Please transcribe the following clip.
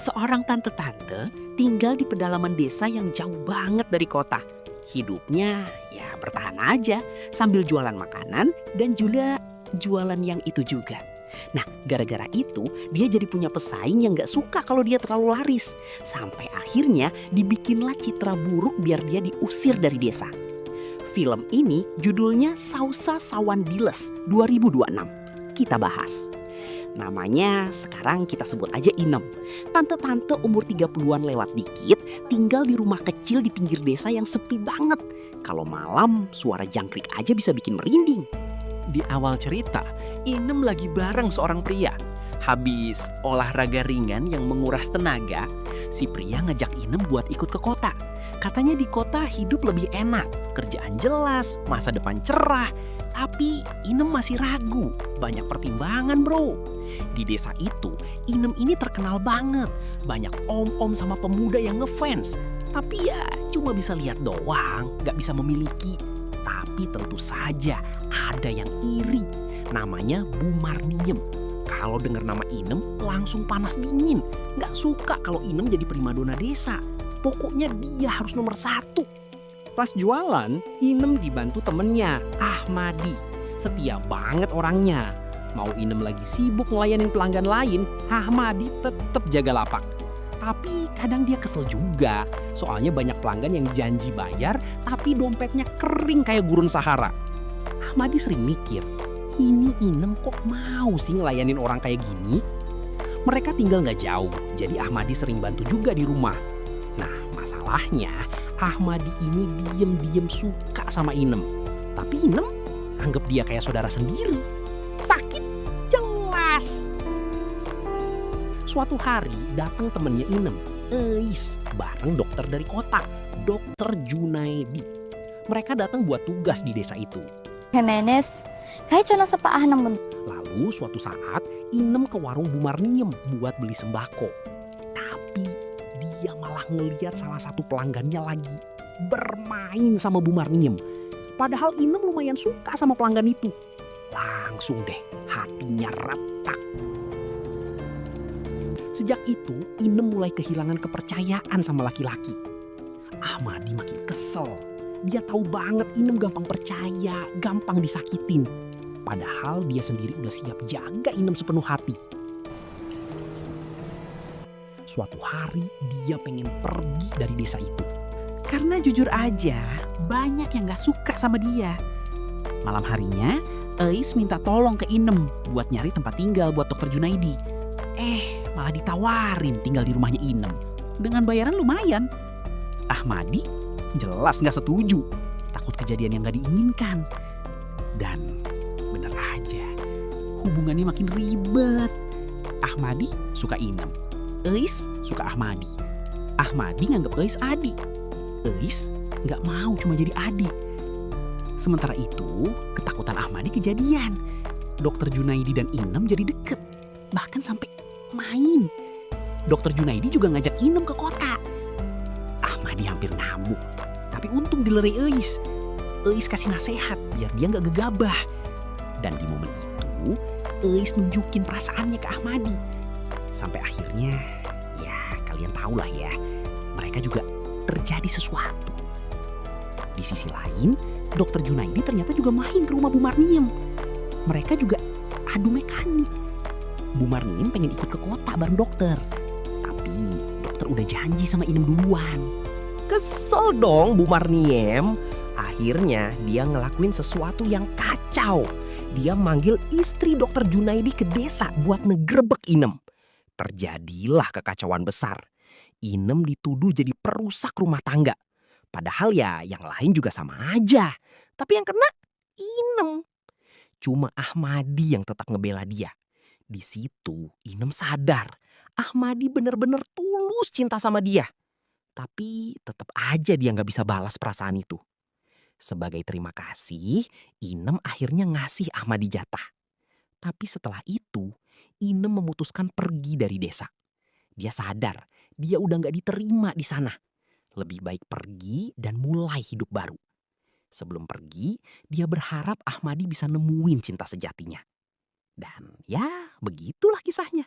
Seorang tante-tante tinggal di pedalaman desa yang jauh banget dari kota. Hidupnya ya bertahan aja sambil jualan makanan dan juga jualan yang itu juga. Nah, gara-gara itu dia jadi punya pesaing yang gak suka kalau dia terlalu laris. Sampai akhirnya dibikinlah citra buruk biar dia diusir dari desa. Film ini judulnya Sausa Sawan Diles 2026. Kita bahas. Namanya sekarang kita sebut aja Inem. Tante-tante umur 30-an lewat dikit tinggal di rumah kecil di pinggir desa yang sepi banget. Kalau malam suara jangkrik aja bisa bikin merinding. Di awal cerita, Inem lagi bareng seorang pria. Habis olahraga ringan yang menguras tenaga, si pria ngajak Inem buat ikut ke kota. Katanya di kota hidup lebih enak, kerjaan jelas, masa depan cerah. Tapi Inem masih ragu, banyak pertimbangan bro. Di desa itu, Inem ini terkenal banget. Banyak om-om sama pemuda yang ngefans. Tapi ya cuma bisa lihat doang, gak bisa memiliki. Tapi tentu saja ada yang iri. Namanya Bu Marniem. Kalau dengar nama Inem langsung panas dingin. Gak suka kalau Inem jadi primadona desa. Pokoknya dia harus nomor 1. Pas jualan, Inem dibantu temennya, Ahmadi. Setia banget orangnya. Mau Inem lagi sibuk ngelayanin pelanggan lain, Ahmadi tetap jaga lapak. Tapi kadang dia kesel juga, soalnya banyak pelanggan yang janji bayar tapi dompetnya kering kayak gurun Sahara. Ahmadi sering mikir, ini Inem kok mau sih ngelayanin orang kayak gini? Mereka tinggal gak jauh, jadi Ahmadi sering bantu juga di rumah. Nah, masalahnya Ahmadi ini diem-diem suka sama Inem. Tapi Inem anggap dia kayak saudara sendiri. Sakit jelas. Suatu hari datang temennya Inem, Eis, bareng dokter dari kota, Dokter Junaidi. Mereka datang buat tugas di desa itu. Jimenez, kahit siya lang sa paahan ng mundo. Lalu suatu saat Inem ke warung Bu Marniem buat beli sembako. Tapi dia malah ngeliat salah satu pelanggannya lagi bermain sama Bu Marniem. Padahal Inem lumayan suka sama pelanggan itu. Langsung deh hatinya retak. Sejak itu Inem mulai kehilangan kepercayaan sama laki-laki. Ahmadi makin kesel. Dia tahu banget Inem gampang percaya, gampang disakitin. Padahal dia sendiri udah siap jaga Inem sepenuh hati. Suatu hari dia pengen pergi dari desa itu. Karena jujur aja banyak yang gak suka sama dia. Malam harinya Eis minta tolong ke Inem buat nyari tempat tinggal buat Dokter Junaidi. Malah ditawarin tinggal di rumahnya Inem dengan bayaran lumayan. Ahmadi jelas gak setuju, takut kejadian yang gak diinginkan. Dan bener aja, hubungannya makin ribet. Ahmadi suka Inem, Eis suka Ahmadi. Ahmadi nganggep Eis adik. Eis gak mau cuma jadi adik. Sementara itu ketakutan Ahmadi kejadian. Dokter Junaidi dan Inem jadi deket, bahkan sampai main. Dokter Junaidi juga ngajak Inem ke kota. Ahmadi hampir ngamuk, tapi untung dilerai Eis. Eis kasih nasihat biar dia gak gegabah. Dan di momen itu Eis nunjukin perasaannya ke Ahmadi. Sampai akhirnya ya kalian tahu lah ya, mereka juga terjadi sesuatu. Di sisi lain, Dokter Junaidi ternyata juga main ke rumah Bu Marniem. Mereka juga adu mekanik. Bu Marniem pengen ikut ke kota bareng dokter. Tapi dokter udah janji sama Inem duluan. Kesel dong Bu Marniem. Akhirnya dia ngelakuin sesuatu yang kacau. Dia manggil istri Dokter Junaidi ke desa buat ngegerebek Inem. Terjadilah kekacauan besar. Inem dituduh jadi perusak rumah tangga. Padahal ya yang lain juga sama aja. Tapi yang kena Inem. Cuma Ahmadi yang tetap ngebela dia. Di situ Inem sadar Ahmadi bener-bener tulus cinta sama dia. Tapi tetap aja dia gak bisa balas perasaan itu. Sebagai terima kasih, Inem akhirnya ngasih Ahmadi jatah. Tapi setelah itu, Inem memutuskan pergi dari desa. Dia sadar dia udah gak diterima di sana. Lebih baik pergi dan mulai hidup baru. Sebelum pergi, dia berharap Ahmadi bisa nemuin cinta sejatinya. Dan ya begitulah kisahnya.